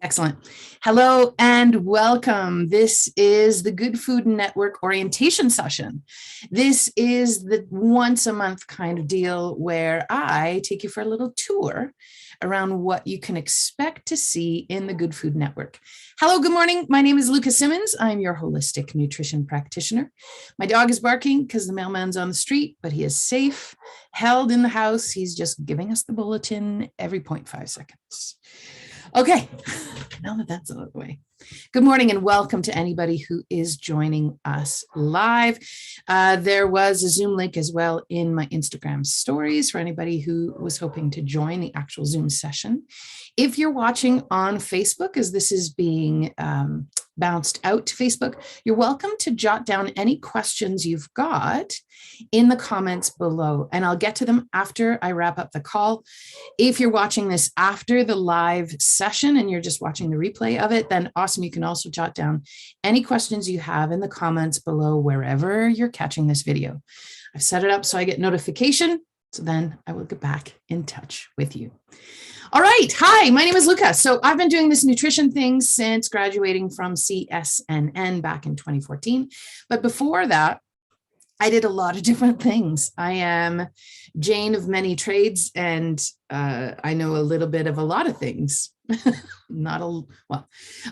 Excellent. Hello and welcome. This is the GoodFood Network orientation session. This is the once a month kind of deal where I take you for a little tour around what you can expect to see in the GoodFood Network. Hello, good morning. My name is Lucas Simmons. I'm your holistic nutrition practitioner. My dog is barking because the mailman's on the street, but he is safe, held in the house. He's just giving us the bulletin every 0.5 seconds. Okay, now that that's out of the way. Good morning and welcome to anybody who is joining us live. There was a Zoom link as well in my Instagram stories for anybody who was hoping to join the actual Zoom session. If you're watching on Facebook, as this is being bounced out to Facebook, you're welcome to jot down any questions you've got in the comments below, and I'll get to them after I wrap up the call. If you're watching this after the live session and you're just watching the replay of it, then awesome. You can also jot down any questions you have in the comments below wherever you're catching this video. I've set it up so I get notification, so then I will get back in touch with you. All right. Hi, my name is Lucas. So I've been doing this nutrition thing since graduating from CSNN back in 2014. But before that, I did a lot of different things. I am Jane of many trades, and I know a little bit of a lot of things.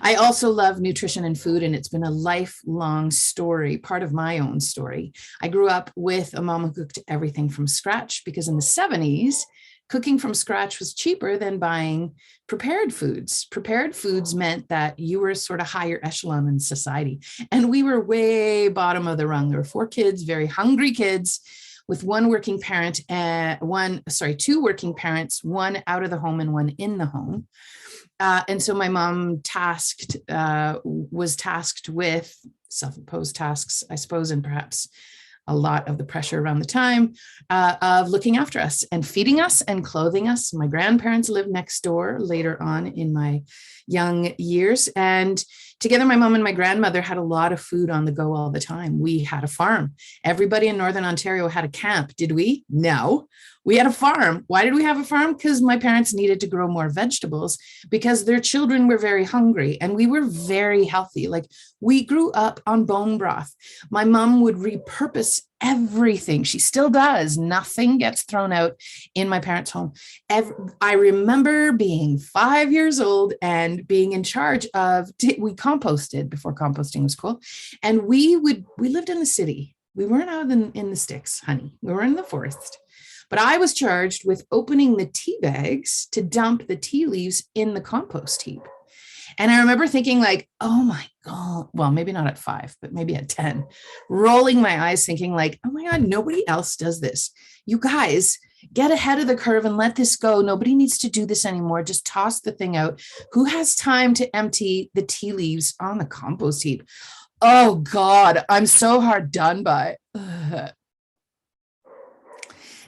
I also love nutrition and food, and it's been a lifelong story, part of my own story. I grew up with a mom who cooked everything from scratch because in the 70s, cooking from scratch was cheaper than buying prepared foods. Prepared foods meant that you were sort of higher echelon in society. And we were way bottom of the rung. There were 4 kids, very hungry kids with two working parents, one out of the home and one in the home. And so my mom was tasked with self-imposed tasks, I suppose, and perhaps a lot of the pressure around the time of looking after us and feeding us and clothing us. My grandparents lived next door later on in my young years. And together, my mom and my grandmother had a lot of food on the go all the time. We had a farm. Everybody in Northern Ontario had a camp. Did we? No. We had a farm. Why did we have a farm? Because my parents needed to grow more vegetables because their children were very hungry and we were very healthy. Like we grew up on bone broth. My mom would repurpose everything. She still does. Nothing gets thrown out in my parents' home. I remember being 5 years old and being in charge of, we composted before composting was cool. And we lived in the city. We weren't out in the sticks, honey. We were in the forest. But I was charged with opening the tea bags to dump the tea leaves in the compost heap. And I remember thinking like, oh my God, well, maybe not at 5, but maybe at 10, rolling my eyes thinking like, oh my God, nobody else does this. You guys get ahead of the curve and let this go. Nobody needs to do this anymore. Just toss the thing out. Who has time to empty the tea leaves on the compost heap? Oh God, I'm so hard done by. Ugh.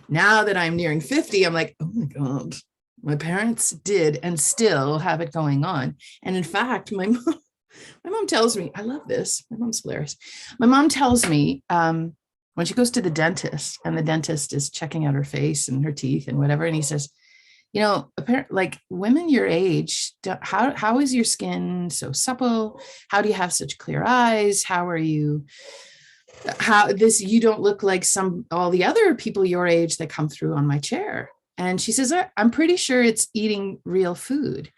Now that I'm nearing 50, I'm like, oh my God, my parents did and still have it going on. And in fact, my mom tells me, I love this. My mom's hilarious. My mom tells me when she goes to the dentist and the dentist is checking out her face and her teeth and whatever. And he says, you know, apparently, like women your age, how is your skin so supple? How do you have such clear eyes? How are you? You don't look like all the other people your age that come through on my chair. And she says, I'm pretty sure it's eating real food.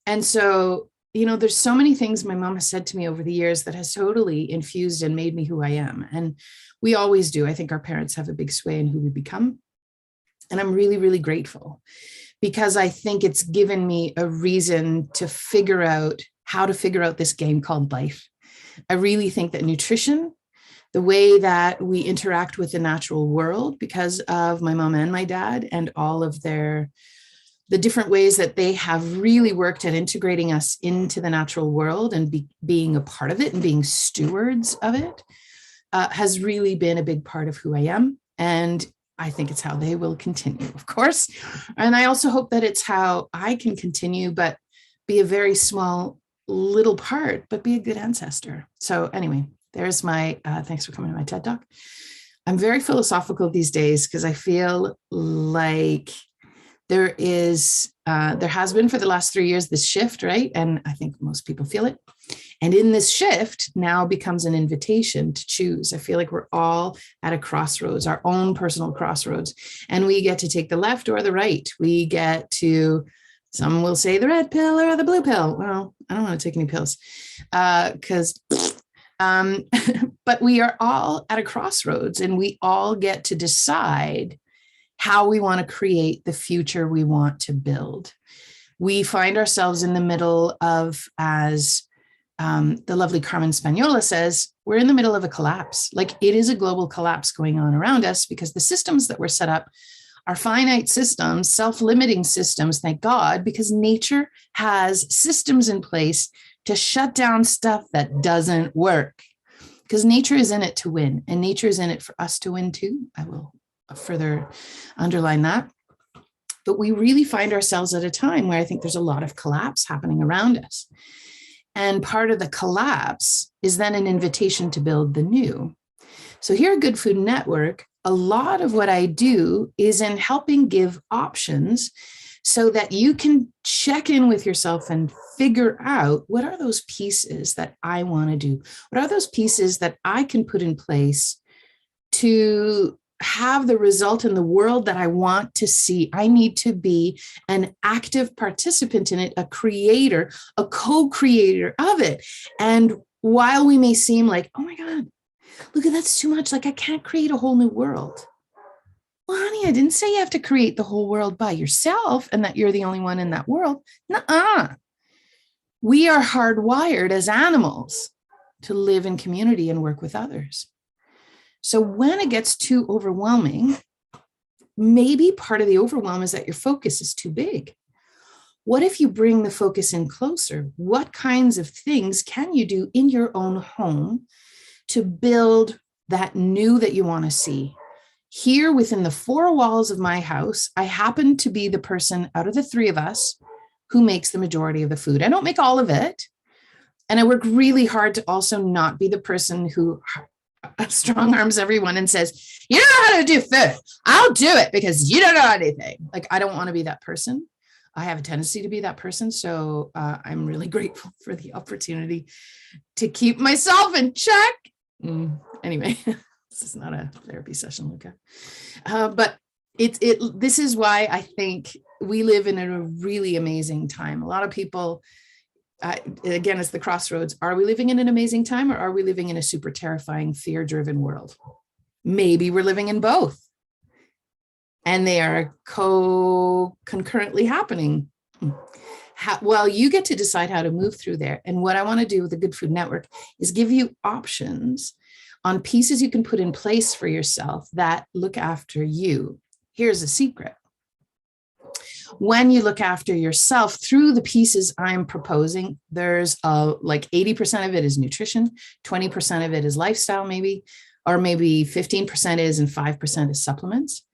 And so, you know, there's so many things my mom has said to me over the years that has totally infused and made me who I am. And we always do. I think our parents have a big sway in who we become. And I'm really, really grateful because I think it's given me a reason to figure out how to figure out this game called life. I really think that nutrition, the way that we interact with the natural world because of my mom and my dad and all of the different ways that they have really worked at integrating us into the natural world and being a part of it and being stewards of it has really been a big part of who I am. And I think it's how they will continue, of course. And I also hope that it's how I can continue, but be a very small little part, but be a good ancestor. So anyway, there's my, thanks for coming to my TED Talk. I'm very philosophical these days because I feel like There has been for the last 3 years this shift, right? And I think most people feel it. And in this shift now becomes an invitation to choose. I feel like we're all at a crossroads, our own personal crossroads, and we get to take the left or the right. We get to, some will say the red pill or the blue pill. Well, I don't want to take any pills but we are all at a crossroads, and we all get to decide how we want to create the future we want to build. We find ourselves in the middle of, as the lovely Carmen Spaniola says, we're in the middle of a collapse. Like, it is a global collapse going on around us, because the systems that were set up are finite systems, self-limiting systems, thank God, because nature has systems in place to shut down stuff that doesn't work. Because nature is in it to win, and nature is in it for us to win too. I will further underline that. But we really find ourselves at a time where I think there's a lot of collapse happening around us. And part of the collapse is then an invitation to build the new. So here at Good Food Network, a lot of what I do is in helping give options so that you can check in with yourself and figure out, what are those pieces that I want to do? What are those pieces that I can put in place to have the result in the world that I want to see? I need to be an active participant in it, a creator, a co-creator of it. And while we may seem like, oh my God, look at that's too much, like I can't create a whole new world. Well, honey, I didn't say you have to create the whole world by yourself and that you're the only one in that world. Nuh-uh. We are hardwired as animals to live in community and work with others. So when it gets too overwhelming, maybe part of the overwhelm is that your focus is too big. What if you bring the focus in closer? What kinds of things can you do in your own home to build that new that you want to see? Here within the four walls of my house, I happen to be the person out of the three of us who makes the majority of the food. I don't make all of it. And I work really hard to also not be the person who strong arms everyone and says, you don't know how to do food. I'll do it because you don't know anything. Like, I don't want to be that person. I have a tendency to be that person. So I'm really grateful for the opportunity to keep myself in check. Anyway, this is not a therapy session, Luca. But this is why I think we live in a really amazing time. A lot of people, again, it's the crossroads. Are we living in an amazing time, or are we living in a super terrifying, fear-driven world? Maybe we're living in both. And they are concurrently happening. Well, you get to decide how to move through there. And what I want to do with the Good Food Network is give you options on pieces you can put in place for yourself that look after you. Here's a secret. When you look after yourself through the pieces I'm proposing, there's like 80% of it is nutrition, 20% of it is lifestyle, maybe, or maybe 15% is, and 5% is supplements.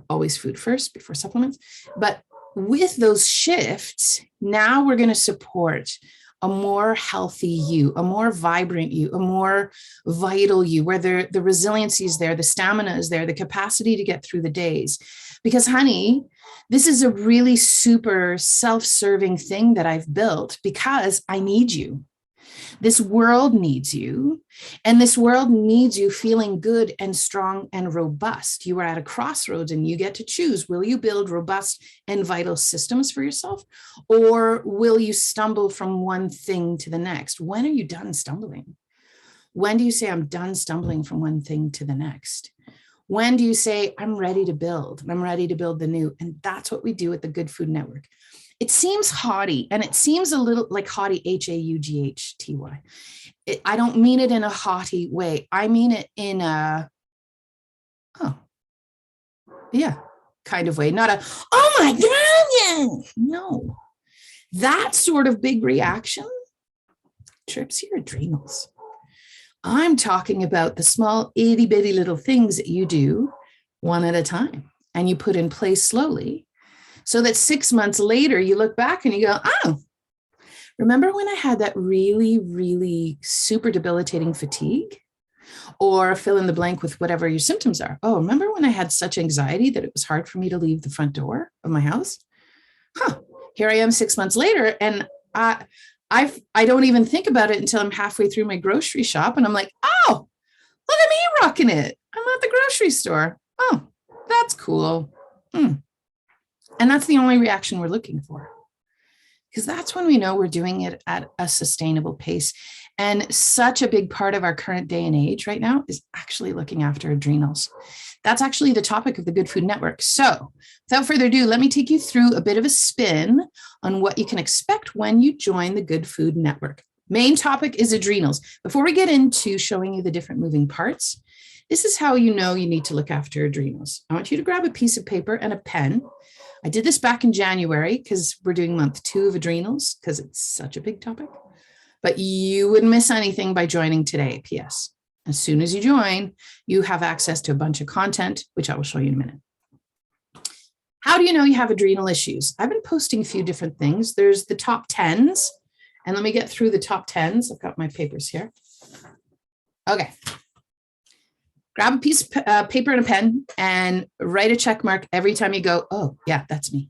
Always food first before supplements. But with those shifts, now we're going to support a more healthy you, a more vibrant you, a more vital you, where the resiliency is there, the stamina is there, the capacity to get through the days. Because, honey, this is a really super self-serving thing that I've built because I need you. This world needs you, and this world needs you feeling good and strong and robust. You are at a crossroads and you get to choose. Will you build robust and vital systems for yourself, or will you stumble from one thing to the next? When are you done stumbling? When do you say, I'm done stumbling from one thing to the next? When do you say, I'm ready to build, and I'm ready to build the new? And that's what we do at the Good Food Network. It seems haughty, and it seems a little like haughty, H-A-U-G-H-T-Y. I don't mean it in a haughty way. I mean it in a, kind of way. Not a, oh my God, yeah. No. That sort of big reaction trips your adrenals. I'm talking about the small itty bitty little things that you do one at a time, and you put in place slowly, so that 6 months later, you look back and you go, oh, remember when I had that really, really super debilitating fatigue? or fill in the blank with whatever your symptoms are. Oh, remember when I had such anxiety that it was hard for me to leave the front door of my house? Here I am 6 months later, and I don't even think about it until I'm halfway through my grocery shop, and I'm like, oh, look at me rocking it. I'm at the grocery store. Oh, that's cool. And that's the only reaction we're looking for, because that's when we know we're doing it at a sustainable pace. And such a big part of our current day and age right now is actually looking after adrenals. That's actually the topic of the Good Food Network. So without further ado, let me take you through a bit of a spin on what you can expect when you join the Good Food Network. Main topic is adrenals. Before we get into showing you the different moving parts, this is how you know you need to look after adrenals. I want you to grab a piece of paper and a pen. I did this back in January because we're doing month 2 of adrenals because it's such a big topic. But you wouldn't miss anything by joining today, PS. As soon as you join, you have access to a bunch of content, which I will show you in a minute. How do you know you have adrenal issues? I've been posting a few different things. There's the top 10s, and let me get through the top 10s. I've got my papers here. Okay. Grab a piece of paper and a pen and write a check mark every time you go, oh, yeah, that's me.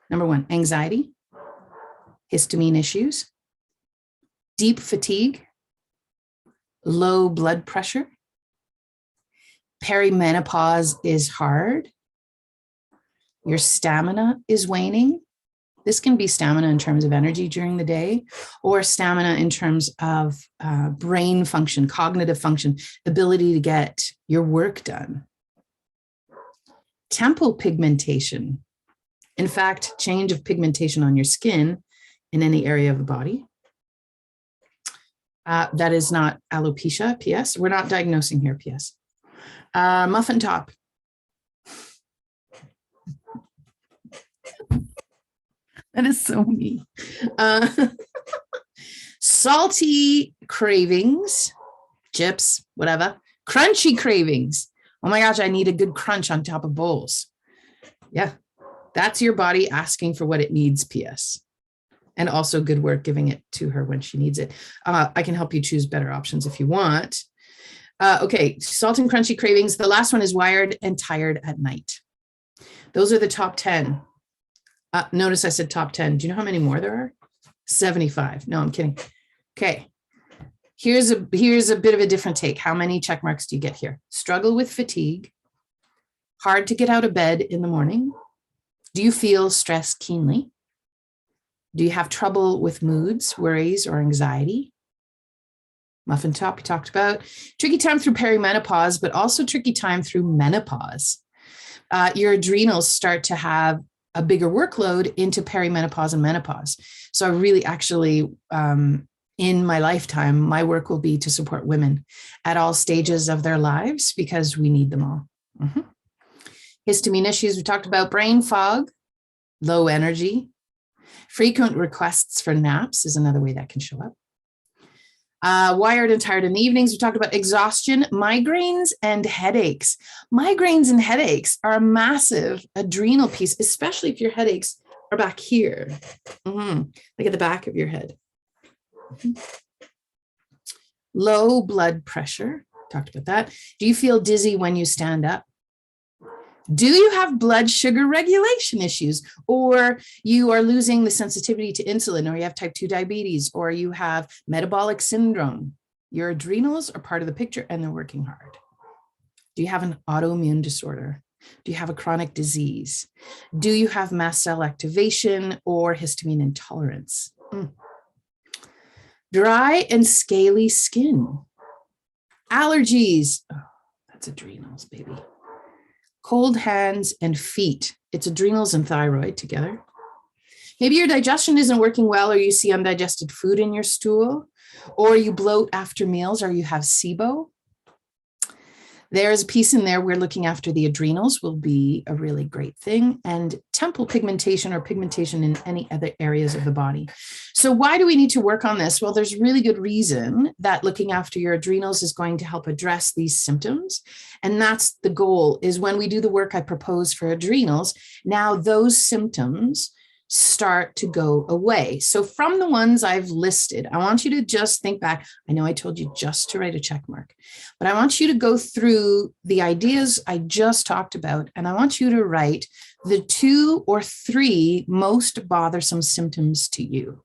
Number 1, anxiety, histamine issues, deep fatigue, low blood pressure, perimenopause is hard, your stamina is waning. This can be stamina in terms of energy during the day, or stamina in terms of brain function, cognitive function, ability to get your work done. Temple pigmentation. In fact, change of pigmentation on your skin in any area of the body. That is not alopecia, PS. We're not diagnosing here, PS. Muffin top. That is so me. Salty cravings, chips, whatever. Crunchy cravings. Oh my gosh, I need a good crunch on top of bowls. Yeah, that's your body asking for what it needs, PS. And also good work giving it to her when she needs it. I can help you choose better options if you want. Okay, salt and crunchy cravings. The last one is wired and tired at night. Those are the top 10. Notice I said top 10. Do you know how many more there are? 75. No, I'm kidding. Okay. Here's a bit of a different take. How many check marks do you get here? Struggle with fatigue. Hard to get out of bed in the morning. Do you feel stress keenly? Do you have trouble with moods, worries, or anxiety? Muffin top, we talked about. Tricky time through perimenopause, but also tricky time through menopause. Your adrenals start to have a bigger workload into perimenopause and menopause. So I really actually, in my lifetime, my work will be to support women at all stages of their lives because we need them all. Histamine issues, we talked about. Brain fog, low energy. Frequent requests for naps is another way that can show up. Wired and tired in the evenings. We talked about exhaustion, migraines, and headaches. Migraines and headaches are a massive adrenal piece, especially if your headaches are back here, like at the back of your head. Low blood pressure. Talked about that. Do you feel dizzy when you stand up? Do you have blood sugar regulation issues, or you are losing the sensitivity to insulin, or you have type 2 diabetes, or you have metabolic syndrome? Your adrenals are part of the picture and they're working hard. Do you have an autoimmune disorder? Do you have a chronic disease? Do you have mast cell activation or histamine intolerance? Dry and scaly skin. Allergies. Oh, that's adrenals, baby. Cold hands and feet. It's adrenals and thyroid together. Maybe your digestion isn't working well, or you see undigested food in your stool, or you bloat after meals, or you have SIBO. There's a piece in there where looking after the adrenals will be a really great thing, and temple pigmentation or pigmentation in any other areas of the body. So why do we need to work on this? Well, there's really good reason that looking after your adrenals is going to help address these symptoms. And that's the goal, is when we do the work I propose for adrenals, now those symptoms start to go away. So from the ones I've listed, I want you to just think back. I know I told you just to write a check mark, but I want you to go through the ideas I just talked about, and I want you to write the 2 or 3 most bothersome symptoms to you.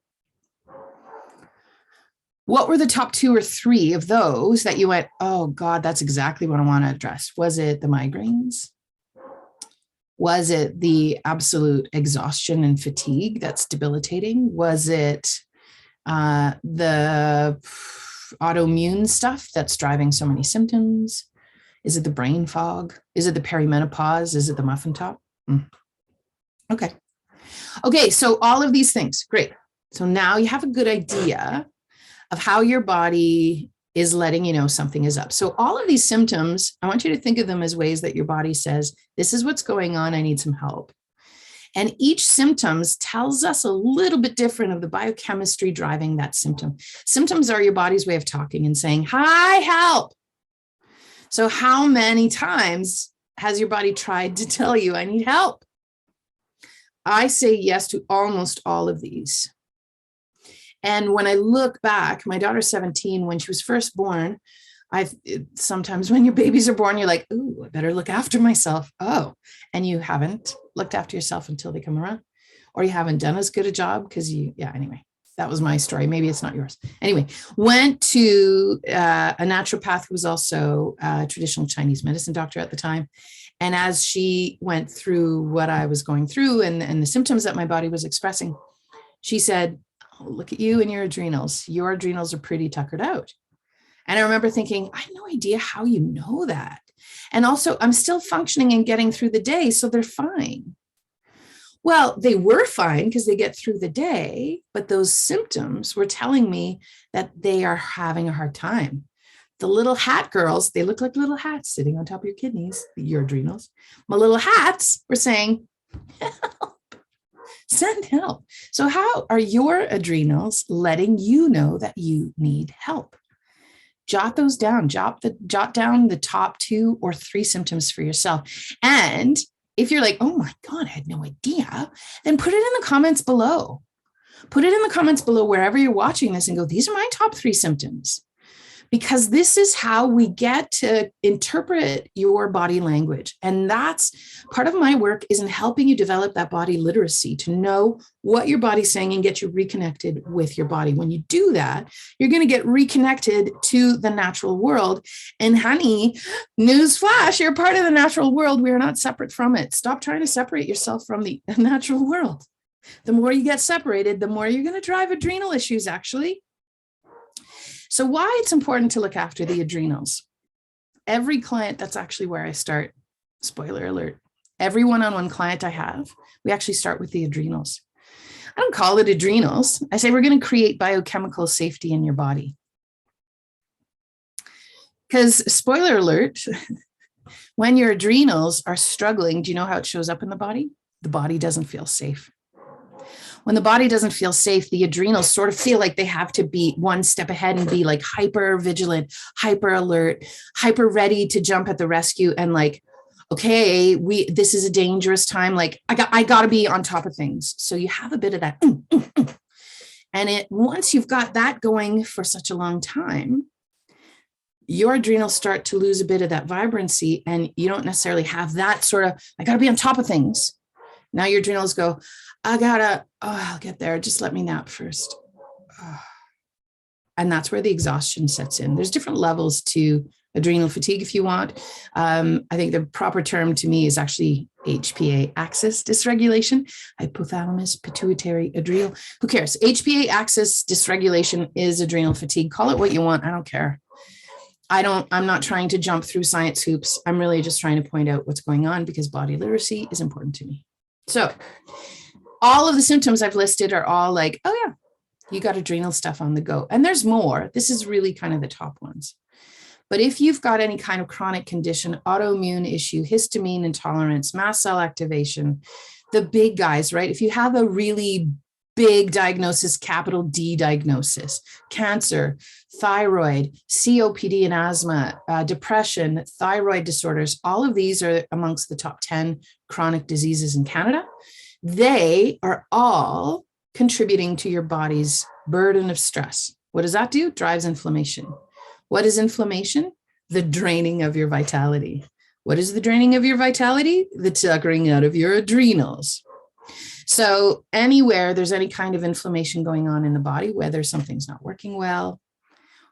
What were the top 2 or 3 of those that you went, oh God, that's exactly what I want to address? Was it the migraines? Was it the absolute exhaustion and fatigue that's debilitating? Was it the autoimmune stuff that's driving so many symptoms? Is it the brain fog? Is it the perimenopause? Is it the muffin top? Okay. Okay, so all of these things, great. So now you have a good idea of how your body is letting you know something is up. So all of these symptoms, I want you to think of them as ways that your body says, this is what's going on, I need some help. And each symptoms tells us a little bit different of the biochemistry driving that symptom. Symptoms are your body's way of talking and saying, hi, help. So how many times has your body tried to tell you, I need help? I say yes to almost all of these. And when I look back, my daughter's 17, when she was first born, sometimes when your babies are born, you're like, ooh, I better look after myself. Oh, and you haven't looked after yourself until they come around, or you haven't done as good a job because anyway, that was my story. Maybe it's not yours. Anyway, went to a naturopath who was also a traditional Chinese medicine doctor at the time. And as she went through what I was going through and the symptoms that my body was expressing, she said, oh, look at you and your adrenals. Your adrenals are pretty tuckered out. And I remember thinking, I have no idea how you know that. And also, I'm still functioning and getting through the day, so they're fine. Well, they were fine because they get through the day, but those symptoms were telling me that they are having a hard time. The little hat girls, they look like little hats sitting on top of your kidneys, your adrenals. My little hats were saying, help, send help. So how are your adrenals letting you know that you need help? Jot those down, jot down the top 2 or 3 symptoms for yourself. And if you're like, oh my God, I had no idea, then put it in the comments below. Put it in the comments below wherever you're watching this and go, these are my top 3 symptoms. Because this is how we get to interpret your body language. And that's part of my work, is in helping you develop that body literacy to know what your body's saying and get you reconnected with your body. When you do that, you're going to get reconnected to the natural world. And honey, newsflash, you're part of the natural world. We are not separate from it. Stop trying to separate yourself from the natural world. The more you get separated, the more you're going to drive adrenal issues, actually. So why it's important to look after the adrenals. Every client, that's actually where I start. Spoiler alert. Every one-on-one client I have, we actually start with the adrenals. I don't call it adrenals. I say we're going to create biochemical safety in your body. Because spoiler alert, when your adrenals are struggling, do you know how it shows up in the body? The body doesn't feel safe. When the body doesn't feel safe, the adrenals sort of feel like they have to be one step ahead and be like hyper vigilant, hyper alert, hyper ready to jump at the rescue. And like, okay, this is a dangerous time. Like I got to be on top of things. So you have a bit of that. And once you've got that going for such a long time, your adrenals start to lose a bit of that vibrancy, and you don't necessarily have that sort of, I got to be on top of things. Now your adrenals go, I'll get there. Just let me nap first. And that's where the exhaustion sets in. There's different levels to adrenal fatigue if you want. I think the proper term to me is actually HPA axis dysregulation, hypothalamus, pituitary, adrenal. Who cares? HPA axis dysregulation is adrenal fatigue. Call it what you want. I don't care. I'm not trying to jump through science hoops. I'm really just trying to point out what's going on, because body literacy is important to me. So all of the symptoms I've listed are all like, oh yeah, you got adrenal stuff on the go. And there's more. This is really kind of the top ones. But if you've got any kind of chronic condition, autoimmune issue, histamine intolerance, mast cell activation, the big guys, right? If you have a really big diagnosis, capital D diagnosis, cancer, thyroid, COPD and asthma, depression, thyroid disorders, all of these are amongst the top 10 chronic diseases in Canada. They are all contributing to your body's burden of stress. What does that do? Drives inflammation. What is inflammation? The draining of your vitality. What is the draining of your vitality? The tuckering out of your adrenals. So anywhere there's any kind of inflammation going on in the body, whether something's not working well,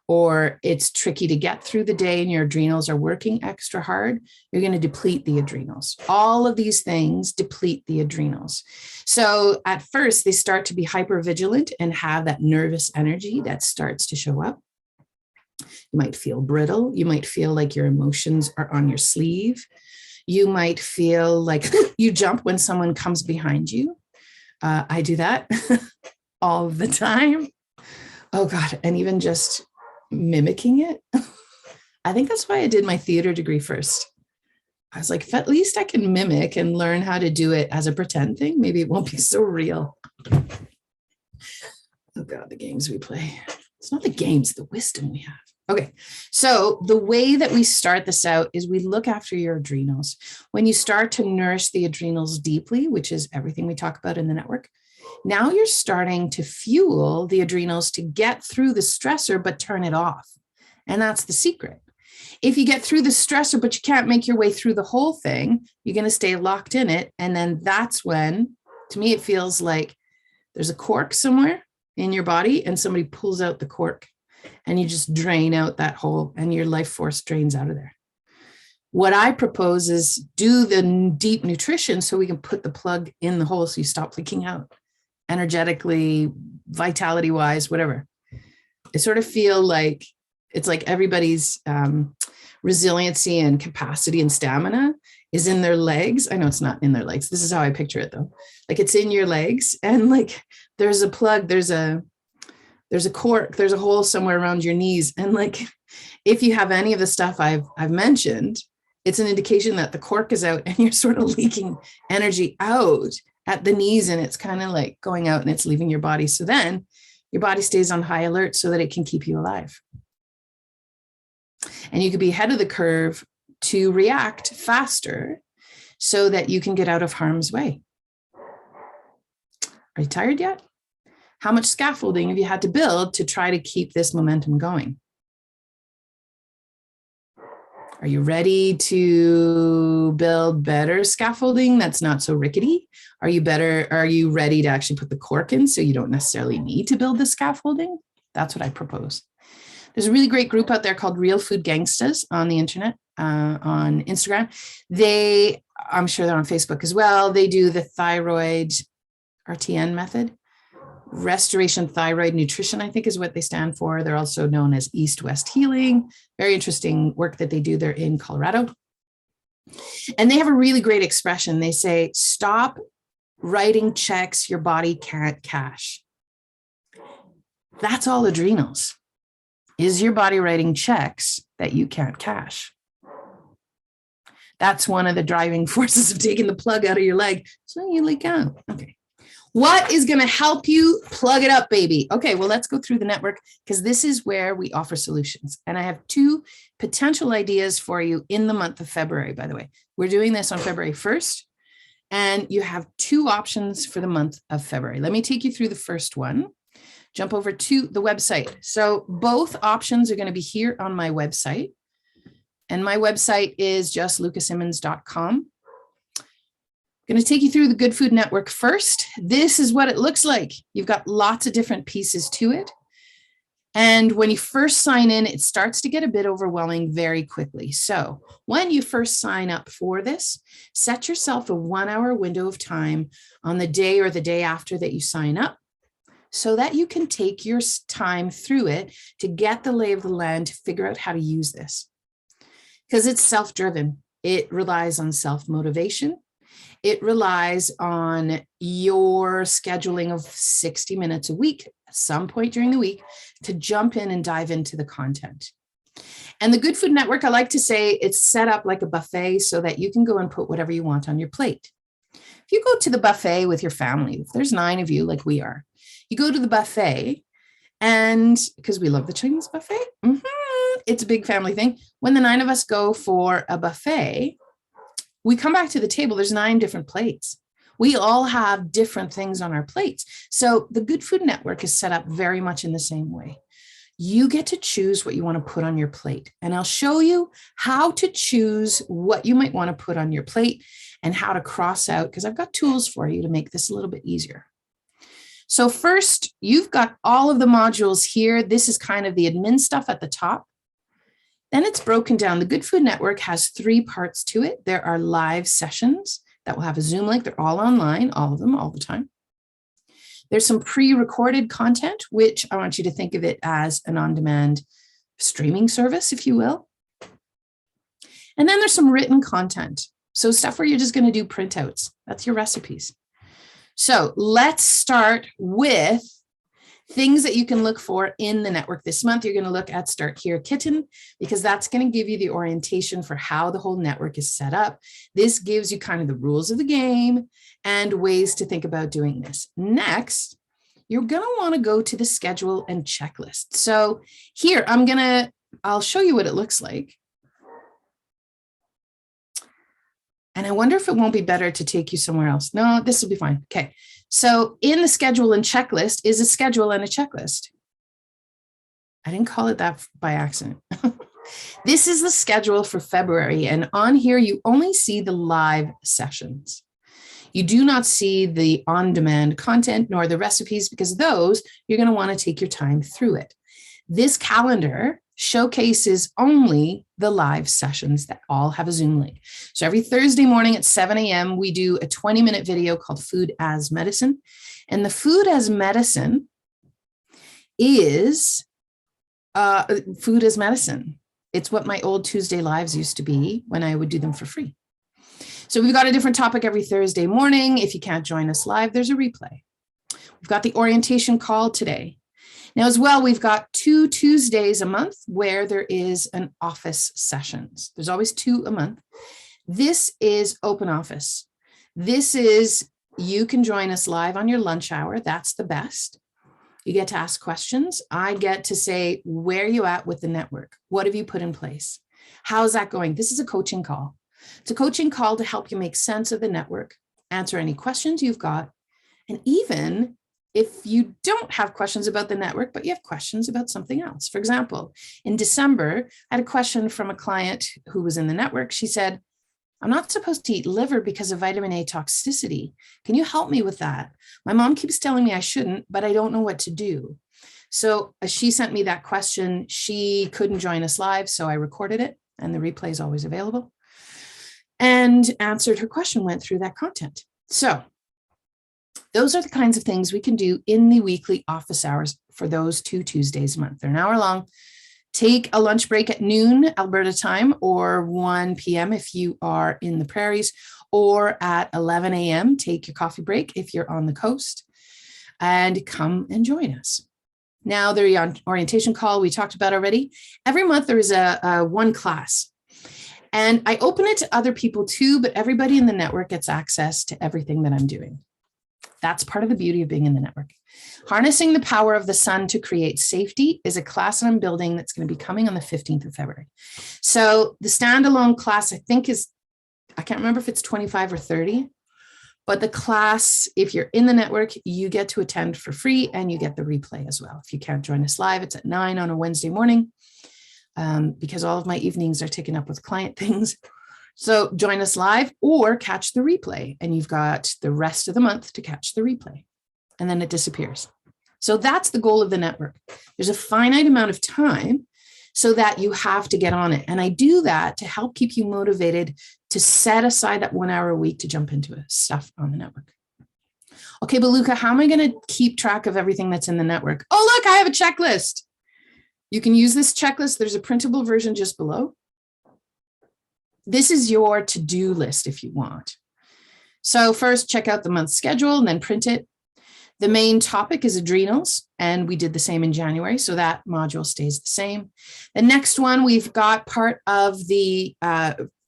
or it's tricky to get through the day and your adrenals are working extra hard, you're going to deplete the adrenals. All of these things deplete the adrenals. So at first, they start to be hypervigilant and have that nervous energy that starts to show up. You might feel brittle. You might feel like your emotions are on your sleeve. You might feel like you jump when someone comes behind you. I do that all the time. Oh God. And even just mimicking it. I think that's why I did my theater degree first. I was like, if at least I can mimic and learn how to do it as a pretend thing, maybe it won't be so real. Oh God, the games we play. It's not the games, the wisdom we have. Okay, so the way that we start this out is we look after your adrenals. When you start to nourish the adrenals deeply, which is everything we talk about in the network, now you're starting to fuel the adrenals to get through the stressor, but turn it off. And that's the secret. If you get through the stressor, but you can't make your way through the whole thing, you're going to stay locked in it. And then that's when, to me, it feels like there's a cork somewhere in your body and somebody pulls out the cork and you just drain out that hole and your life force drains out of there. What I propose is do the deep nutrition so we can put the plug in the hole so you stop leaking out energetically, vitality wise, whatever. I sort of feel like it's like everybody's resiliency and capacity and stamina is in their legs. I know it's not in their legs. This is how I picture it though. Like it's in your legs and like there's a plug, there's a cork, there's a hole somewhere around your knees. And like, if you have any of the stuff I've mentioned, it's an indication that the cork is out and you're sort of leaking energy out at the knees and it's kind of like going out and it's leaving your body. So then your body stays on high alert so that it can keep you alive. And you could be ahead of the curve to react faster so that you can get out of harm's way. Are you tired yet? How much scaffolding have you had to build to try to keep this momentum going? Are you ready to build better scaffolding that's not so rickety? Are you ready to actually put the cork in so you don't necessarily need to build the scaffolding? That's what I propose. There's a really great group out there called Real Food Gangstas on the internet, on Instagram. I'm sure they're on Facebook as well. They do the thyroid RTN method. Restoration Thyroid Nutrition, I think is what they stand for. They're also known as East-West Healing. Very interesting work that they do. They're in Colorado. And they have a really great expression. They say, stop writing checks your body can't cash. That's all adrenals. Is your body writing checks that you can't cash? That's one of the driving forces of taking the plug out of your leg. So you leak out. Okay. What is going to help you plug it up, baby? Okay, well, let's go through the network because this is where we offer solutions. And I have 2 potential ideas for you in the month of February, by the way. We're doing this on February 1st, and you have 2 options for the month of February. Let me take you through the first one. Jump over to the website. So both options are going to be here on my website. And my website is just lucasimmons.com. I'm going to take you through the Good Food Network first. This is what it looks like. You've got lots of different pieces to it. And when you first sign in, it starts to get a bit overwhelming very quickly. So when you first sign up for this, set yourself a 1-hour window of time on the day or the day after that you sign up so that you can take your time through it to get the lay of the land, to figure out how to use this. Because it's self-driven. It relies on self-motivation. It relies on your scheduling of 60 minutes a week at some point during the week to jump in and dive into the content. And the Good Food Network, I like to say it's set up like a buffet so that you can go and put whatever you want on your plate. If you go to the buffet with your family, if there's 9 of you like we are, you go to the buffet and because we love the Chinese buffet, it's a big family thing. When the 9 of us go for a buffet, we come back to the table, there's 9 different plates. We all have different things on our plates. So the Good Food Network is set up very much in the same way. You get to choose what you want to put on your plate. And I'll show you how to choose what you might want to put on your plate and how to cross out, because I've got tools for you to make this a little bit easier. So first, you've got all of the modules here. This is kind of the admin stuff at the top. Then it's broken down. The Good Food Network has 3 parts to it. There are live sessions that will have a Zoom link. They're all online, all of them, all the time. There's some pre-recorded content, which I want you to think of it as an on-demand streaming service, if you will. And then there's some written content. So stuff where you're just going to do printouts. That's your recipes. So let's start with things that you can look for in the network this month. You're going to look at Start Here Kitten, because that's going to give you the orientation for how the whole network is set up. This gives you kind of the rules of the game and ways to think about doing this. Next, you're going to want to go to the schedule and checklist. So here, I'll show you what it looks like. And I wonder if it won't be better to take you somewhere else. No, this will be fine. Okay. So in the schedule and checklist is a schedule and a checklist. I didn't call it that by accident. This is the schedule for February. And on here, you only see the live sessions. You do not see the on-demand content nor the recipes, because those you're going to want to take your time through it. This calendar showcases only the live sessions that all have a Zoom link. So every Thursday morning at 7 a.m., we do a 20-minute video called Food as Medicine. And the Food as Medicine is Food as Medicine. It's what my old Tuesday lives used to be when I would do them for free. So we've got a different topic every Thursday morning. If you can't join us live, there's a replay. We've got the orientation call today. Now, as well, we've got 2 Tuesdays a month where there is an office sessions. There's always 2 a month. This is open office. This is, you can join us live on your lunch hour. That's the best. You get to ask questions. I get to say, where are you at with the network? What have you put in place? How's that going? This is a coaching call. It's a coaching call to help you make sense of the network, answer any questions you've got, and even if you don't have questions about the network, but you have questions about something else. For example, in December, I had a question from a client who was in the network. She said, I'm not supposed to eat liver because of vitamin A toxicity. Can you help me with that? My mom keeps telling me I shouldn't, but I don't know what to do. So she sent me that question. She couldn't join us live, so I recorded it, and the replay is always available, and answered her question, went through that content. So those are the kinds of things we can do in the weekly office hours for those 2 Tuesdays a month. They're an hour long. Take a lunch break at noon, Alberta time, or 1 p.m. if you are in the prairies, or at 11 a.m. Take your coffee break if you're on the coast, and come and join us. Now, the orientation call we talked about already. Every month there is a one class. And I open it to other people too, but everybody in the network gets access to everything that I'm doing. That's part of the beauty of being in the network. Harnessing the Power of the Sun to Create Safety is a class that I'm building that's going to be coming on the 15th of February. So the standalone class, I think I can't remember if it's 25 or 30, but the class, if you're in the network, you get to attend for free and you get the replay as well. If you can't join us live, it's at 9 on a Wednesday morning, because all of my evenings are taken up with client things. So join us live or catch the replay, and you've got the rest of the month to catch the replay, and then it disappears. So that's the goal of the network. There's a finite amount of time so that you have to get on it. And I do that to help keep you motivated to set aside that 1 hour a week to jump into stuff on the network. Okay, but Luca, how am I going to keep track of everything that's in the network? Oh, look, I have a checklist. You can use this checklist. There's a printable version just below. This is your to-do list if you want. So first, check out the month's schedule and then print it. The main topic is adrenals, and we did the same in January, so that module stays the same. The next one, we've got part of the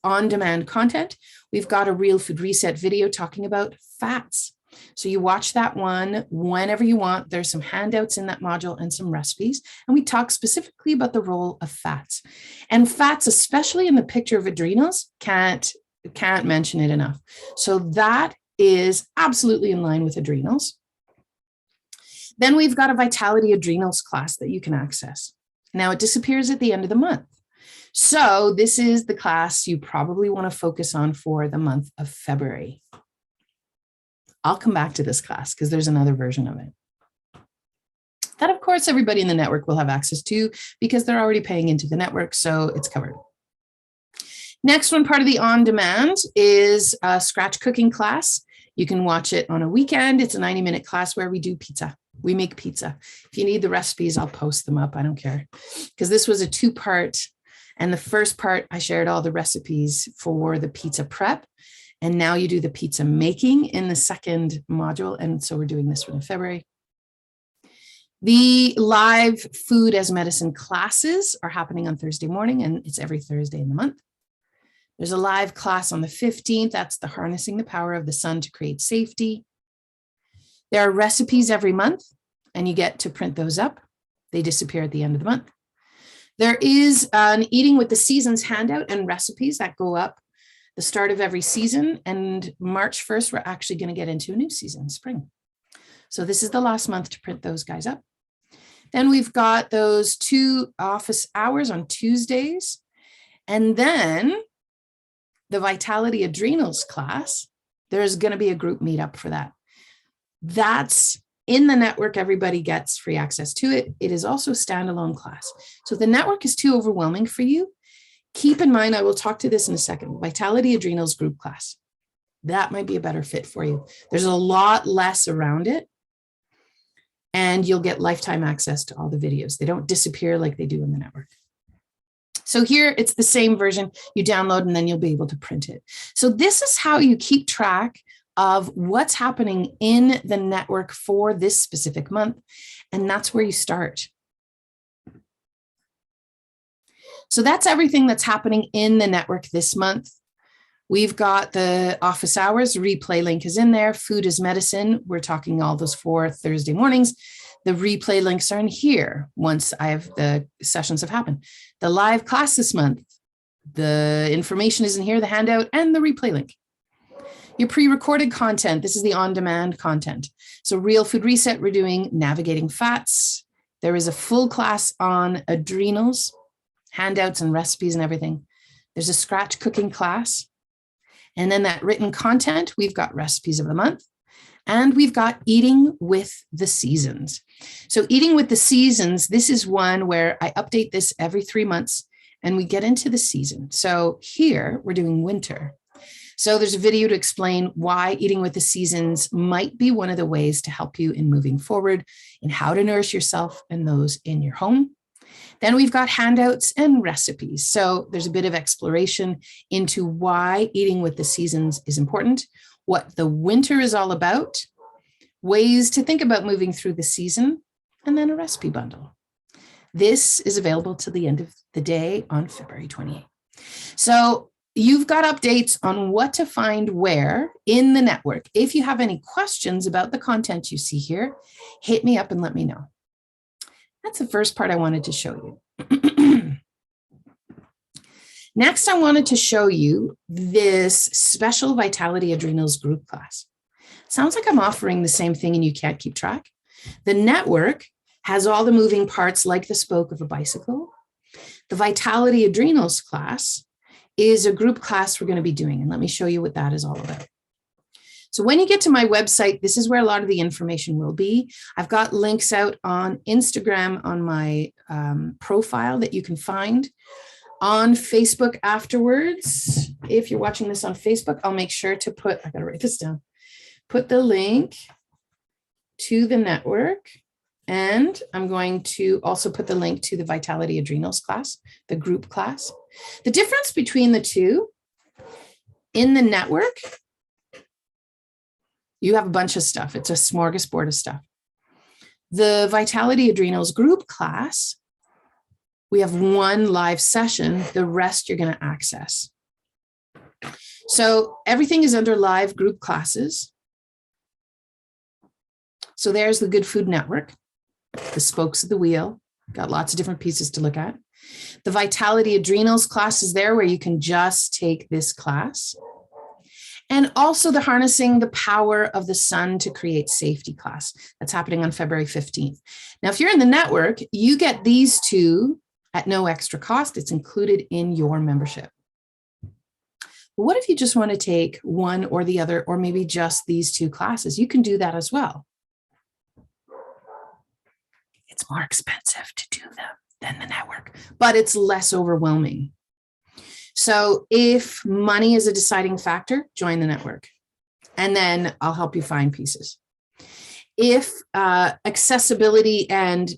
on-demand content. We've got a Real Food Reset video talking about fats. So you watch that one whenever you want. There's some handouts in that module and some recipes. And we talk specifically about the role of fats. And fats, especially in the picture of adrenals, can't mention it enough. So that is absolutely in line with adrenals. Then we've got a Vitality Adrenals class that you can access. Now it disappears at the end of the month. So this is the class you probably want to focus on for the month of February. I'll come back to this class because there's another version of it. That, of course, everybody in the network will have access to because they're already paying into the network, so it's covered. Next one, part of the on-demand, is a scratch cooking class. You can watch it on a weekend. It's a 90-minute class where we do pizza. We make pizza. If you need the recipes, I'll post them up. I don't care. Because this was a 2-part. And the first part, I shared all the recipes for the pizza prep. And now you do the pizza making in the second module. And so we're doing this one in February. The live food as medicine classes are happening on Thursday morning, and it's every Thursday in the month. There's a live class on the 15th. That's the harnessing the power of the sun to create safety. There are recipes every month, and you get to print those up. They disappear at the end of the month. There is an Eating with the Seasons handout and recipes that go up the start of every season. And March 1st, we're actually going to get into a new season, spring. So this is the last month to print those guys up. Then we've got those 2 office hours on Tuesdays. And then the Vitality Adrenals class, there's going to be a group meetup for that. That's in the network. Everybody gets free access to it. It is also a standalone class. So if the network is too overwhelming for you, keep in mind, I will talk to this in a second, Vitality Adrenals group class. That might be a better fit for you. There's a lot less around it, and you'll get lifetime access to all the videos. They don't disappear like they do in the network. So here it's the same version you download, and then you'll be able to print it. So this is how you keep track of what's happening in the network for this specific month. And that's where you start. So that's everything that's happening in the network this month. We've got the office hours, replay link is in there. Food is medicine. We're talking all those 4 Thursday mornings. The replay links are in here once the sessions have happened. The live class this month, the information is in here, the handout and the replay link. Your pre-recorded content, this is the on-demand content. So Real Food Reset, we're doing navigating fats. There is a full class on adrenals, handouts and recipes and everything. There's a scratch cooking class. And then that written content, we've got recipes of the month, and we've got Eating with the Seasons. So Eating with the Seasons, this is one where I update this every 3 months and we get into the season. So here we're doing winter. So there's a video to explain why Eating with the Seasons might be one of the ways to help you in moving forward in how to nourish yourself and those in your home. Then we've got handouts and recipes. So there's a bit of exploration into why Eating with the Seasons is important, what the winter is all about, ways to think about moving through the season, and then a recipe bundle. This is available till the end of the day on February 28th. So you've got updates on what to find where in the network. If you have any questions about the content you see here, hit me up and let me know. That's the first part I wanted to show you. Next, I wanted to show you this special Vitality Adrenals group class. Sounds like I'm offering the same thing and you can't keep track. The network has all the moving parts like the spoke of a bicycle. The Vitality Adrenals class is a group class we're going to be doing, and let me show you what that is all about. So when you get to my website, this is where a lot of the information will be. I've got links out on Instagram on my profile that you can find. On Facebook afterwards, if you're watching this on Facebook, I'll make sure to put, I gotta write this down, put the link to the network. And I'm going to also put the link to the Vitality Adrenals class, the group class. The difference between the two, in the network, you have a bunch of stuff. It's a smorgasbord of stuff. The Vitality Adrenals group class, we have one live session. The rest you're going to access. So everything is under live group classes. So there's the GoodFood Network, the spokes of the wheel. Got lots of different pieces to look at. The Vitality Adrenals class is there where you can just take this class. And also the Harnessing the Power of the Sun to Create Safety class. That's happening on February 15th. Now, if you're in the network, you get these two at no extra cost. It's included in your membership. But what if you just want to take one or the other, or maybe just these two classes? You can do that as well. It's more expensive to do them than the network, but it's less overwhelming. So if money is a deciding factor, join the network, and then I'll help you find pieces. If accessibility and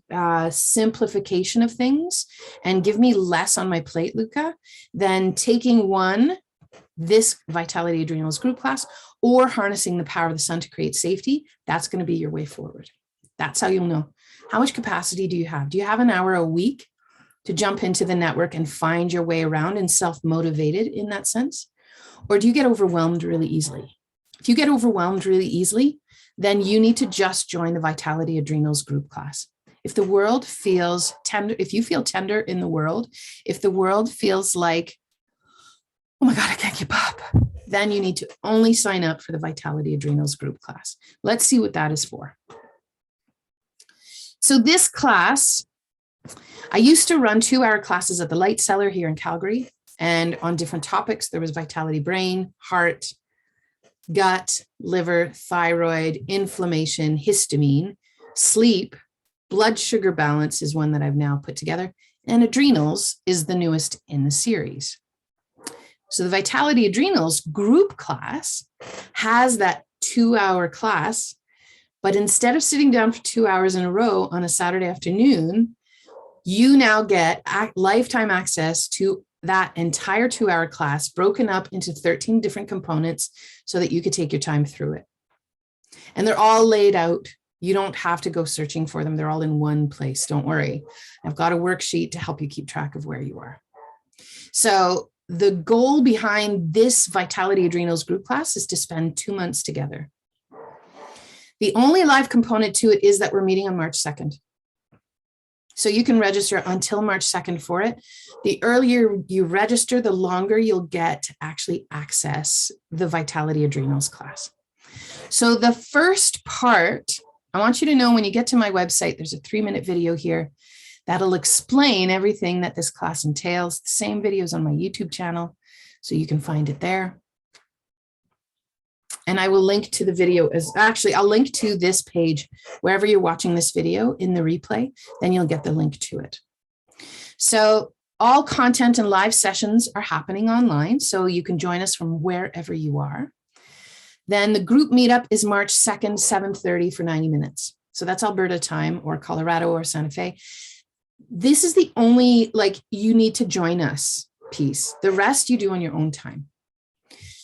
simplification of things and give me less on my plate, Luca, then taking this Vitality Adrenals group class or Harnessing the Power of the Sun to Create Safety, that's going to be your way forward. That's how you'll know. How much capacity do you have? Do you have an hour a week to jump into the network and find your way around and self-motivated in that sense? Or do you get overwhelmed really easily? If you get overwhelmed really easily, then you need to just join the Vitality Adrenals group class. If the world feels tender, if you feel tender in the world, if the world feels like, oh my God, I can't keep up, then you need to only sign up for the Vitality Adrenals group class. Let's see what that is for. So this class, I used to run 2-hour classes at the Light Cellar here in Calgary, and on different topics. There was Vitality Brain, Heart, Gut, Liver, Thyroid, Inflammation, Histamine, Sleep, Blood Sugar Balance is one that I've now put together, and Adrenals is the newest in the series. So the Vitality Adrenals group class has that 2-hour class, but instead of sitting down for 2 hours in a row on a Saturday afternoon, you now get lifetime access to that entire 2-hour class broken up into 13 different components so that you could take your time through it. And they're all laid out. You don't have to go searching for them. They're all in one place. Don't worry. I've got a worksheet to help you keep track of where you are. So the goal behind this Vitality Adrenals group class is to spend 2 months together. The only live component to it is that we're meeting on March 2nd. So you can register until March 2nd for it. The earlier you register, the longer you'll get to actually access the Vitality Adrenals class. So the first part, I want you to know when you get to my website, there's a 3-minute video here that'll explain everything that this class entails. The same videos on my YouTube channel, so you can find it there. And I will link to the video I'll link to this page wherever you're watching this video in the replay, then you'll get the link to it. So all content and live sessions are happening online, so you can join us from wherever you are. Then the group meetup is March 2nd, 7:30 for 90 minutes. So that's Alberta time, or Colorado or Santa Fe. This is the only, you need to join us piece. The rest you do on your own time.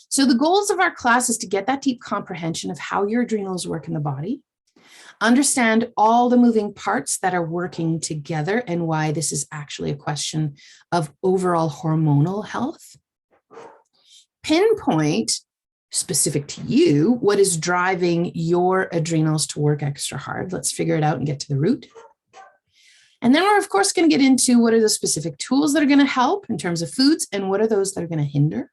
So the goals of our class is to get that deep comprehension of how your adrenals work in the body, understand all the moving parts that are working together and why this is actually a question of overall hormonal health, pinpoint specific to you what is driving your adrenals to work extra hard. Let's figure it out and get to the root. And then we're, of course, going to get into what are the specific tools that are going to help in terms of foods and what are those that are going to hinder.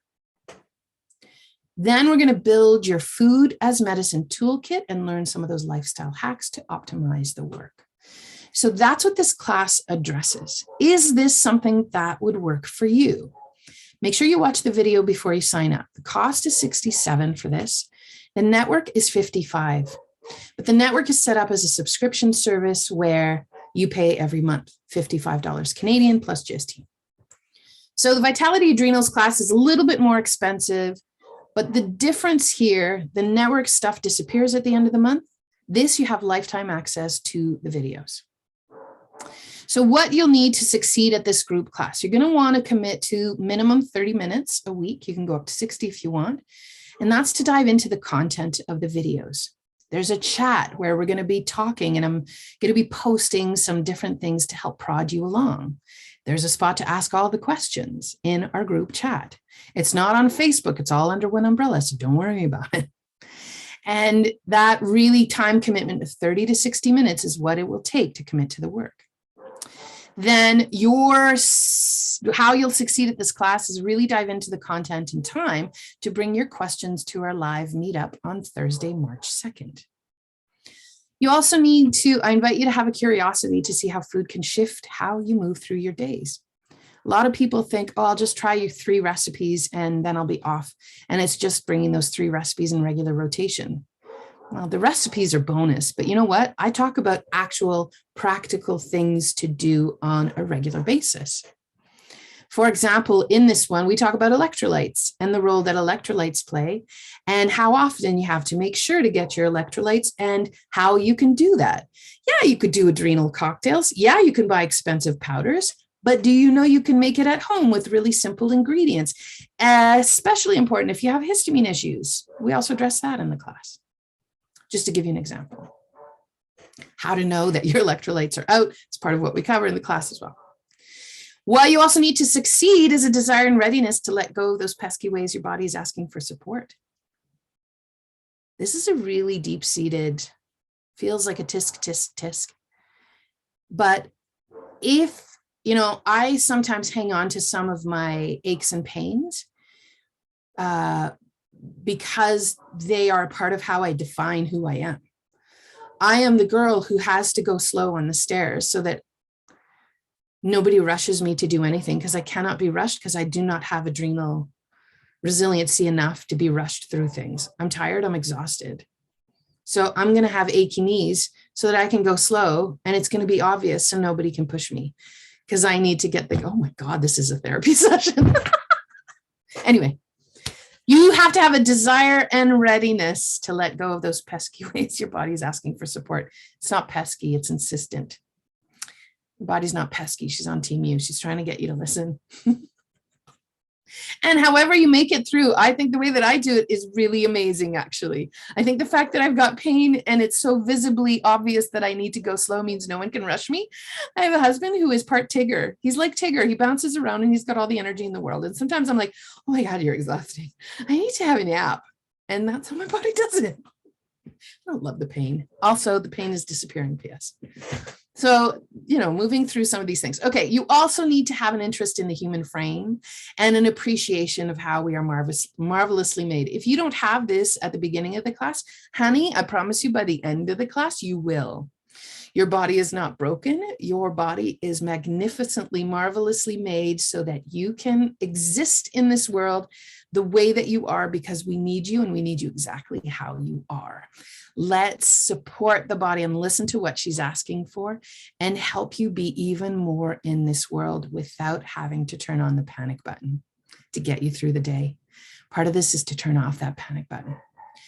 Then we're going to build your food as medicine toolkit and learn some of those lifestyle hacks to optimize the work. So that's what this class addresses. Is this something that would work for you? Make sure you watch the video before you sign up. The cost is $67 for this. The network is $55. But the network is set up as a subscription service where you pay every month, $55 Canadian plus GST. So the Vitality Adrenals class is a little bit more expensive. But the difference here, the network stuff disappears at the end of the month. This, you have lifetime access to the videos. So what you'll need to succeed at this group class, you're going to want to commit to minimum 30 minutes a week. You can go up to 60 if you want. And that's to dive into the content of the videos. There's a chat where we're going to be talking, and I'm going to be posting some different things to help prod you along. There's a spot to ask all the questions in our group chat. It's not on Facebook. It's all under one umbrella, so don't worry about it. And that really time commitment of 30 to 60 minutes is what it will take to commit to the work. then how you'll succeed at this class is really dive into the content in time to bring your questions to our live meetup on Thursday, March 2nd. You also need to, I invite you to have a curiosity to see how food can shift how you move through your days. A lot of people think, oh, I'll just try you 3 recipes and then I'll be off. And it's just bringing those 3 recipes in regular rotation. Well, the recipes are bonus, but you know what? I talk about actual practical things to do on a regular basis. For example, in this one, we talk about electrolytes and the role that electrolytes play and how often you have to make sure to get your electrolytes and how you can do that. Yeah, you could do adrenal cocktails. Yeah, you can buy expensive powders, but do you know you can make it at home with really simple ingredients? Especially important if you have histamine issues. We also address that in the class. Just to give you an example. How to know that your electrolytes are out. It's part of what we cover in the class as well. What you also need to succeed is a desire and readiness to let go of those pesky ways your body is asking for support. This is a really deep-seated, feels like a tisk, tisk, tisk. But if, you know, I sometimes hang on to some of my aches and pains because they are a part of how I define who I am. I am the girl who has to go slow on the stairs so that nobody rushes me to do anything, because I cannot be rushed because I do not have adrenal resiliency enough to be rushed through things. I'm tired, I'm exhausted. So I'm going to have achy knees so that I can go slow, and it's going to be obvious so nobody can push me because I need to get the, oh my God, this is a therapy session. Anyway, you have to have a desire and readiness to let go of those pesky ways your body is asking for support. It's not pesky, it's insistent. Your body's not pesky. She's on team you. She's trying to get you to listen. And however you make it through, I think the way that I do it is really amazing, actually. I think the fact that I've got pain and it's so visibly obvious that I need to go slow means no one can rush me. I have a husband who is part Tigger. He's like Tigger. He bounces around and he's got all the energy in the world. And sometimes I'm like, oh my God, you're exhausting. I need to have a nap. And that's how my body does it. I don't love the pain. Also, the pain is disappearing, P.S. So, you know, moving through some of these things. Okay, you also need to have an interest in the human frame and an appreciation of how we are marvelously made. If you don't have this at the beginning of the class, honey, I promise you by the end of the class, you will. Your body is not broken. Your body is magnificently, marvelously made so that you can exist in this world the way that you are, because we need you and we need you exactly how you are. Let's support the body and listen to what she's asking for and help you be even more in this world without having to turn on the panic button to get you through the day. Part of this is to turn off that panic button.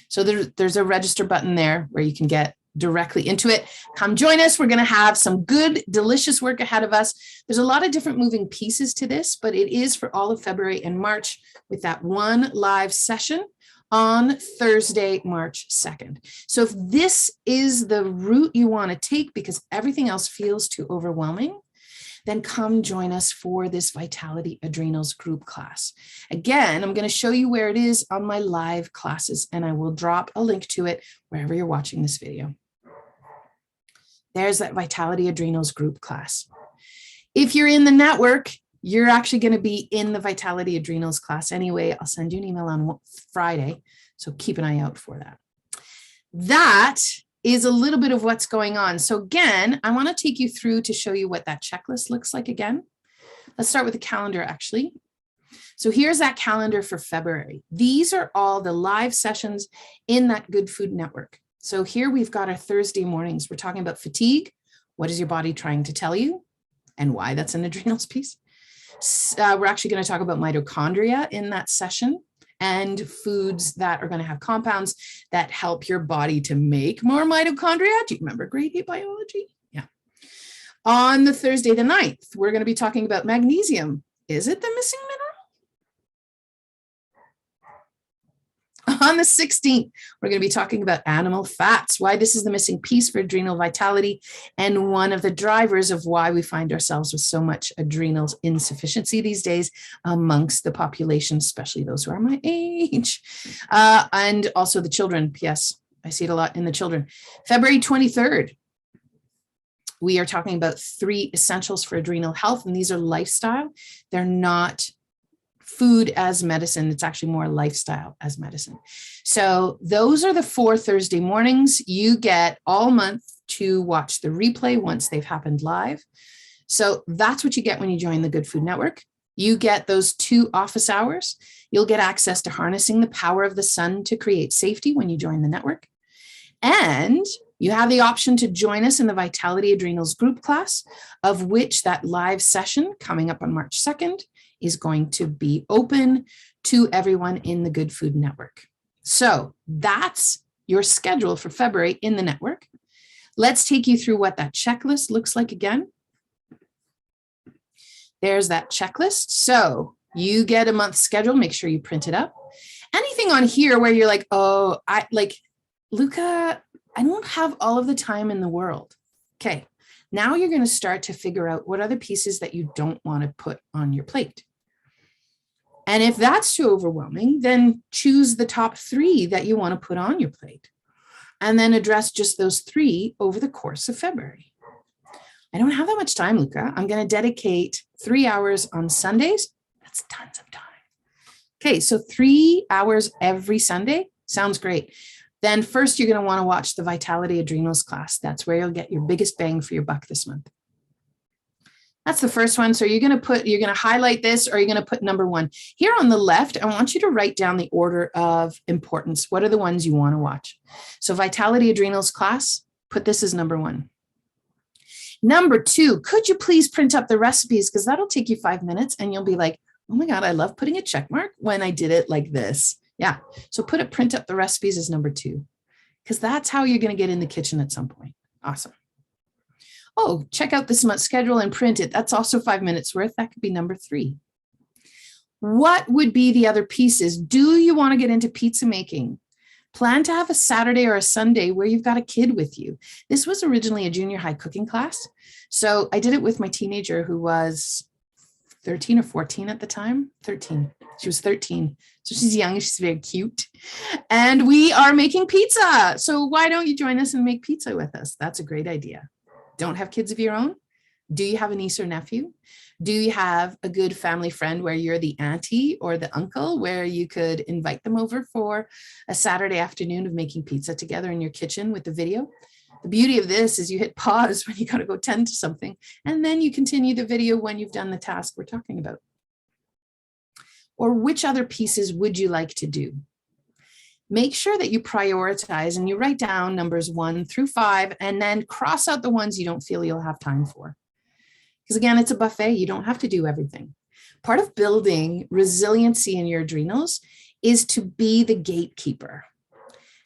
So there's a register button there where you can get directly into it. Come join us. We're going to have some good, delicious work ahead of us. There's a lot of different moving pieces to this, but it is for all of February and March with that one live session on Thursday, March 2nd. So if this is the route you want to take because everything else feels too overwhelming, then come join us for this Vitality Adrenals group class. Again, I'm going to show you where it is on my live classes, and I will drop a link to it wherever you're watching this video. There's that Vitality Adrenals group class. If you're in the network, you're actually going to be in the Vitality Adrenals class anyway. I'll send you an email on Friday, so keep an eye out for that. That is a little bit of what's going on. So again, I want to take you through to show you what that checklist looks like again. Let's start with the calendar, actually. So here's that calendar for February. These are all the live sessions in that GoodFood Network. So here we've got our Thursday mornings. We're talking about fatigue. What is your body trying to tell you? And why that's an adrenals piece. We're actually going to talk about mitochondria in that session and foods that are going to have compounds that help your body to make more mitochondria. Do you remember grade 8 biology? Yeah. On the Thursday the 9th, we're going to be talking about magnesium. Is it the missing mineral? On the 16th, we're going to be talking about animal fats, why this is the missing piece for adrenal vitality, and one of the drivers of why we find ourselves with so much adrenal insufficiency these days amongst the population, especially those who are my age. And also the children, P.S. I see it a lot in the children. February 23rd, We are talking about 3 essentials for adrenal health, and these are lifestyle. They're not food as medicine. It's actually more lifestyle as medicine. So those are the 4 Thursday mornings. You get all month to watch the replay once they've happened live. So that's what you get when you join the Good Food Network. You get those 2 office hours. You'll get access to harnessing the power of the sun to create safety when you join the network. And you have the option to join us in the Vitality Adrenals group class, of which that live session coming up on March 2nd is going to be open to everyone in the Good Food Network. So that's your schedule for February in the network. Let's take you through what that checklist looks like again. There's that checklist. So you get a month schedule, make sure you print it up. Anything on here where you're like, oh, Luca, I don't have all of the time in the world. Okay, now you're going to start to figure out what are the pieces that you don't want to put on your plate. And if that's too overwhelming, then choose the top 3 that you want to put on your plate, and then address just those 3 over the course of February. I don't have that much time, Luca. I'm going to dedicate 3 hours on Sundays. That's tons of time. Okay, so 3 hours every Sunday sounds great. Then first, you're going to want to watch the Vitality Adrenals class. That's where you'll get your biggest bang for your buck this month. That's the first one. So you're going to highlight this, or you're going to put number 1. Here on the left, I want you to write down the order of importance. What are the ones you want to watch? So Vitality Adrenals class, put this as number 1. Number 2, could you please print up the recipes? Because that'll take you 5 minutes and you'll be like, oh my God, I love putting a check mark when I did it like this. Yeah. So print up the recipes as number 2, because that's how you're going to get in the kitchen at some point. Awesome. Oh, check out this month's schedule and print it. That's also 5 minutes worth. That could be number 3. What would be the other pieces? Do you want to get into pizza making? Plan to have a Saturday or a Sunday where you've got a kid with you. This was originally a junior high cooking class. So I did it with my teenager who was 13 or 14 at the time. 13. She was 13. So she's young. She's very cute. And we are making pizza. So why don't you join us and make pizza with us? That's a great idea. Don't have kids of your own? Do you have a niece or nephew? Do you have a good family friend where you're the auntie or the uncle, where you could invite them over for a Saturday afternoon of making pizza together in your kitchen with the video? The beauty of this is you hit pause when you got to go tend to something, and then you continue the video when you've done the task we're talking about. Or which other pieces would you like to do? Make sure that you prioritize and you write down numbers 1 through 5, and then cross out the ones you don't feel you'll have time for. Because again, it's a buffet. You don't have to do everything. Part of building resiliency in your adrenals is to be the gatekeeper,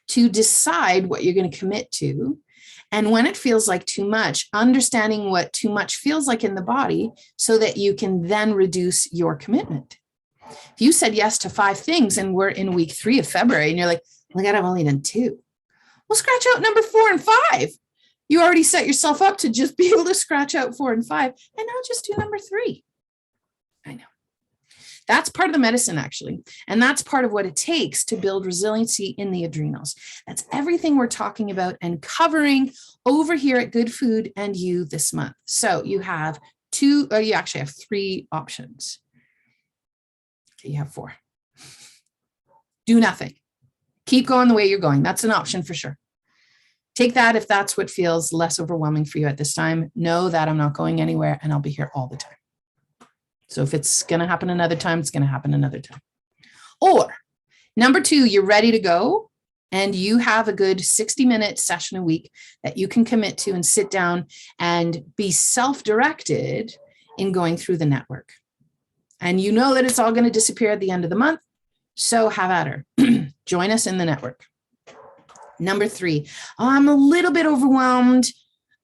to decide what you're going to commit to. And when it feels like too much, understanding what too much feels like in the body so that you can then reduce your commitment. If you said yes to 5 things and we're in week 3 of February and you're like, oh my God, I've only done 2. Well, scratch out number 4 and 5. You already set yourself up to just be able to scratch out 4 and 5, and now just do number 3. I know. That's part of the medicine, actually. And that's part of what it takes to build resiliency in the adrenals. That's everything we're talking about and covering over here at Good Food and You this month. So you have you actually have 3 options. Okay, you have 4. Do nothing. Keep going the way you're going. That's an option for sure. Take that if that's what feels less overwhelming for you at this time. Know that I'm not going anywhere and I'll be here all the time. So if it's going to happen another time, it's going to happen another time. Or number 2, you're ready to go and you have a good 60-minute session a week that you can commit to and sit down and be self-directed in going through the network. And you know that it's all going to disappear at the end of the month. So have at her. Join us in the network. Number 3, I'm a little bit overwhelmed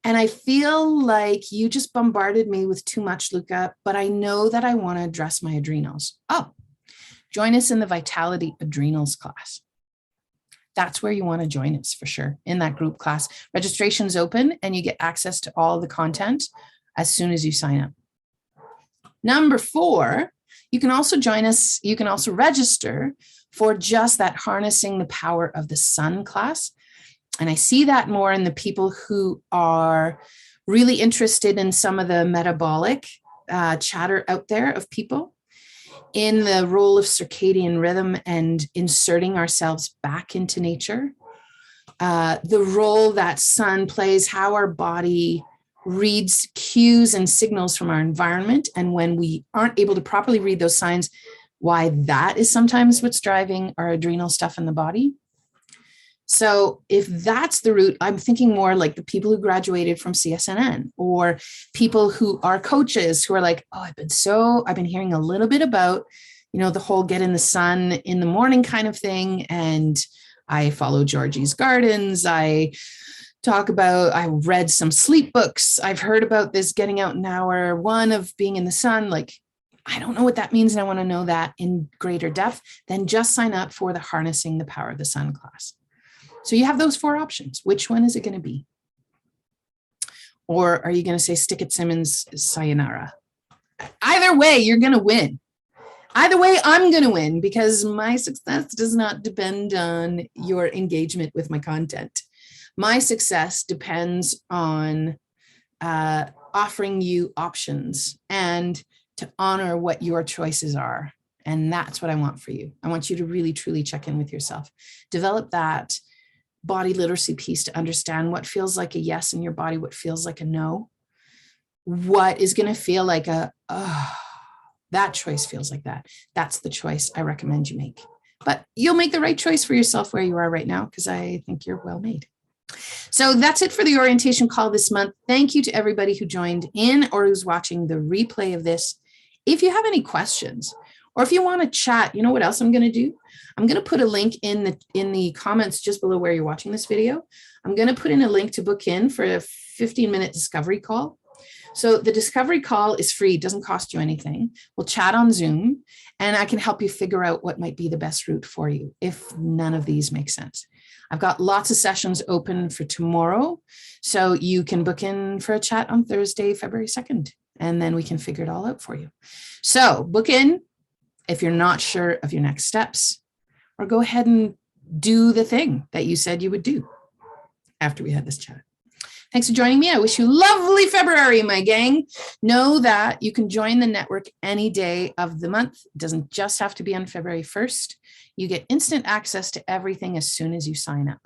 and I feel like you just bombarded me with too much, Luca, but I know that I want to address my adrenals. Oh, join us in the Vitality Adrenals class. That's where you want to join us for sure, in that group class. Registration's open and you get access to all the content as soon as you sign up. Number 4, you can also join us. You can also register for just that Harnessing the Power of the Sun class. And I see that more in the people who are Really interested in some of the metabolic chatter out there of people in the role of circadian rhythm and inserting ourselves back into nature. The role that sun plays, how our body reads cues and signals from our environment. And when we aren't able to properly read those signs, why that is sometimes what's driving our adrenal stuff in the body. So if that's the route, I'm thinking more like the people who graduated from CSNN or people who are coaches who are like, oh, I've been hearing a little bit about, the whole get in the sun in the morning kind of thing. And I follow Georgie's Gardens. I read some sleep books. I've heard about this getting out an hour one of being in the sun. Like, I don't know what that means. And I want to know that in greater depth. Then just sign up for the Harnessing the Power of the Sun class. So you have those 4 options. Which one is it going to be? Or are you going to say stick it Simmons, sayonara? Either way, you're going to win. Either way, I'm going to win because my success does not depend on your engagement with my content. My success depends on offering you options and to honor what your choices are. And that's what I want for you. I want you to really, truly check in with yourself. Develop that body literacy piece to understand what feels like a yes in your body, what feels like a no, what is going to feel like that choice feels like that. That's the choice I recommend you make. But you'll make the right choice for yourself where you are right now, because I think you're well made. So that's it for the orientation call this month. Thank you to everybody who joined in or who's watching the replay of this. If you have any questions or if you want to chat, you know what else I'm going to do? I'm going to put a link in the comments just below where you're watching this video. I'm going to put in a link to book in for a 15-minute discovery call. So the discovery call is free, doesn't cost you anything. We'll chat on Zoom and I can help you figure out what might be the best route for you if none of these make sense. I've got lots of sessions open for tomorrow, so you can book in for a chat on Thursday, February 2nd, and then we can figure it all out for you. So book in if you're not sure of your next steps, or go ahead and do the thing that you said you would do after we had this chat. Thanks for joining me. I wish you lovely February, my gang. Know that you can join the network any day of the month. It doesn't just have to be on February 1st. You get instant access to everything as soon as you sign up.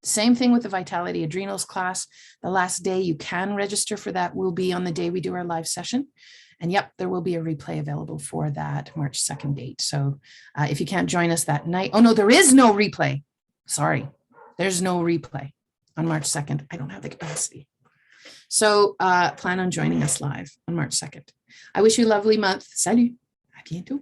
Same thing with the Vitality Adrenals class. The last day you can register for that will be on the day we do our live session. And yep, there will be a replay available for that March 2nd date. So if you can't join us that night, oh no, there is no replay. Sorry, there's no replay on March 2nd. I don't have the capacity. So plan on joining us live on March 2nd. I wish you a lovely month. Salut. À bientôt.